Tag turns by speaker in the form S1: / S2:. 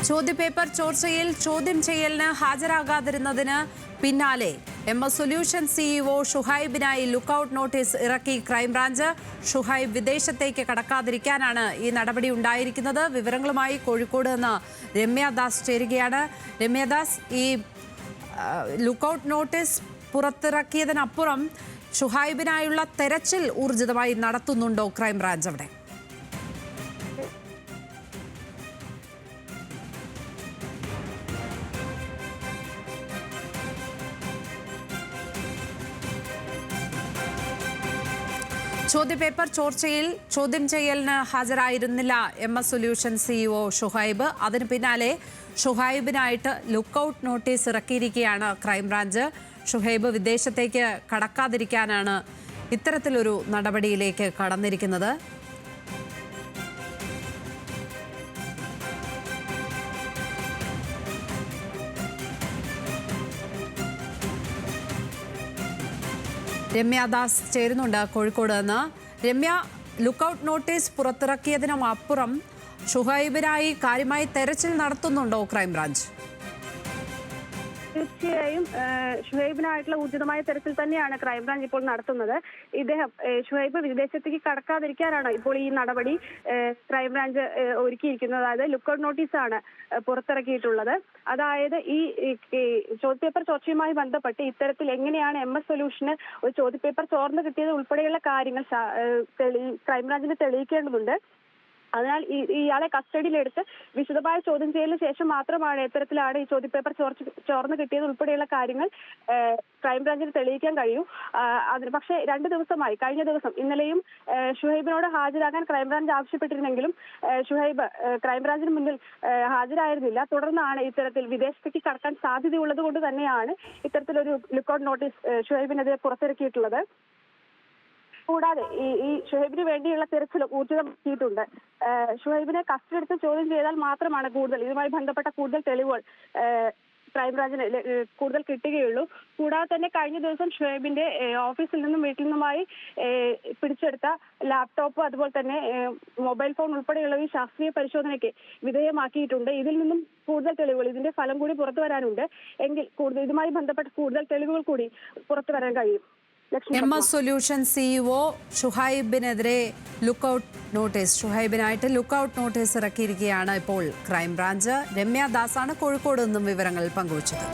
S1: ചോദ്യപേപ്പർ ചോർച്ചയിൽ ചോദ്യം ചെയ്യലിന് ഹാജരാകാതിരുന്നതിന് പിന്നാലെ MS സൊല്യൂഷൻ CEO ഷുഹൈബിനായി ലുക്കൌട്ട് നോട്ടീസ് ഇറക്കി ക്രൈംബ്രാഞ്ച്. ഷുഹൈബ് വിദേശത്തേക്ക് കടക്കാതിരിക്കാനാണ് ഈ നടപടി ഉണ്ടായിരിക്കുന്നത്. വിവരങ്ങളുമായി കോഴിക്കോട് നിന്ന് രമ്യദാസ് ചേരുകയാണ്. രമ്യദാസ്, ഈ ലുക്കൌട്ട് നോട്ടീസ് പുറത്തിറക്കിയതിനപ്പുറം ഷുഹൈബിനായുള്ള തെരച്ചിൽ ഊർജിതമായി നടത്തുന്നുണ്ടോ ക്രൈംബ്രാഞ്ച് അവിടെ? ചോദ്യപേപ്പർ ചോർച്ചയിൽ ചോദ്യം ചെയ്യലിന് ഹാജരായിരുന്നില്ല MS സൊല്യൂഷൻ CEO ഷുഹൈബ്. അതിന് പിന്നാലെ ഷുഹൈബിനായിട്ട് ലുക്കൌട്ട് നോട്ടീസ് ഇറക്കിയിരിക്കുകയാണ് ക്രൈംബ്രാഞ്ച്. ഷുഹൈബ് വിദേശത്തേക്ക് കടക്കാതിരിക്കാനാണ് ഇത്തരത്തിലൊരു നടപടിയിലേക്ക് കടന്നിരിക്കുന്നത്. രമ്യദാസ് ചേരുന്നുണ്ട് കോഴിക്കോട് നിന്ന്. രമ്യ, ലുക്കൌട്ട് നോട്ടീസ് പുറത്തിറക്കിയതിനും അപ്പുറം ഷുഹൈബിനായി കാര്യമായി തെരച്ചിൽ നടത്തുന്നുണ്ടോ ക്രൈംബ്രാഞ്ച്?
S2: തീർച്ചയായും ഷുഹൈബിനായിട്ടുള്ള ഊർജിതമായ തെരച്ചിൽ തന്നെയാണ് ക്രൈംബ്രാഞ്ച് ഇപ്പോൾ നടത്തുന്നത്. ഇദ്ദേഹം ഷുഹൈബ് വിദേശത്തേക്ക് കടക്കാതിരിക്കാനാണ് ഇപ്പോൾ ഈ നടപടി ക്രൈംബ്രാഞ്ച് ഒരുക്കിയിരിക്കുന്നത്. അതായത് ലുക്കൌട്ട് നോട്ടീസാണ് പുറത്തിറക്കിയിട്ടുള്ളത്. അതായത് ഈ ചോദ്യപേപ്പർ ചോർച്ചയുമായി ബന്ധപ്പെട്ട് ഇത്തരത്തിൽ എങ്ങനെയാണ് MS സൊല്യൂഷന് ഒരു ചോദ്യപേപ്പർ ചോർന്ന് കിട്ടിയത് ഉൾപ്പെടെയുള്ള കാര്യങ്ങൾ ക്രൈംബ്രാഞ്ചിന് തെളിയിക്കേണ്ടതുണ്ട്. അതിനാൽ ഇയാളെ കസ്റ്റഡിയിലെടുത്ത് വിശദമായ ചോദ്യം ചെയ്യലിന് ശേഷം മാത്രമാണ് ഇത്തരത്തിലാണ് ഈ ചോദ്യപേപ്പർ ചോർന്ന് കിട്ടിയത് ഉൾപ്പെടെയുള്ള കാര്യങ്ങൾ ക്രൈംബ്രാഞ്ചിന് തെളിയിക്കാൻ കഴിയൂ. പക്ഷേ 2 ദിവസമായി, കഴിഞ്ഞ ദിവസം ഇന്നലെയും ഷുഹൈബിനോട് ഹാജരാകാൻ ക്രൈംബ്രാഞ്ച് ആവശ്യപ്പെട്ടിരുന്നെങ്കിലും ഷുഹൈബ് ക്രൈംബ്രാഞ്ചിന് മുന്നിൽ ഹാജരായിരുന്നില്ല. തുടർന്നാണ് ഇത്തരത്തിൽ വിദേശത്തേക്ക് കടക്കാൻ സാധ്യതയുള്ളത് കൊണ്ട് തന്നെയാണ് ഇത്തരത്തിലൊരു ലുക്കൌട്ട് നോട്ടീസ് ഷുഹൈബിനെതിരെ പുറത്തിറക്കിയിട്ടുള്ളത്. കൂടാതെ ഈ ഷുഹൈബിന് വേണ്ടിയുള്ള തിരച്ചിൽ ഊർജിതമാക്കിയിട്ടുണ്ട്. ഷുഹൈബിനെ കസ്റ്റഡി എടുത്ത് ചോദ്യം ചെയ്താൽ മാത്രമാണ് ഇതുമായി ബന്ധപ്പെട്ട കൂടുതൽ തെളിവുകൾ ക്രൈംബ്രാഞ്ചിന് കൂടുതൽ കിട്ടുകയുള്ളൂ. കൂടാതെ തന്നെ കഴിഞ്ഞ ദിവസം ഷുഹൈബിന്റെ ഓഫീസിൽ നിന്നും വീട്ടിൽ നിന്നുമായി പിടിച്ചെടുത്ത ലാപ്ടോപ്പ്, അതുപോലെ തന്നെ മൊബൈൽ ഫോൺ ഉൾപ്പെടെയുള്ളവ ശാസ്ത്രീയ പരിശോധനയ്ക്ക് വിധേയമാക്കിയിട്ടുണ്ട്. ഇതിൽ നിന്നും കൂടുതൽ തെളിവുകൾ, ഇതിന്റെ ഫലം കൂടി പുറത്തു വരാനുണ്ട്. എങ്കിൽ ഇതുമായി ബന്ധപ്പെട്ട കൂടുതൽ തെളിവുകൾ കൂടി പുറത്തു വരാൻ കഴിയും.
S1: MS സൊല്യൂഷൻ CEO ഷുഹൈബിനെതിരെ ഷുഹൈബിനായിട്ട് ലുക്കൌട്ട് നോട്ടീസ് ഇറക്കിയിരിക്കുകയാണ് ഇപ്പോൾ ക്രൈംബ്രാഞ്ച്. രമ്യദാസാണ് കോഴിക്കോട് നിന്നും വിവരങ്ങൾ പങ്കുവച്ചത്.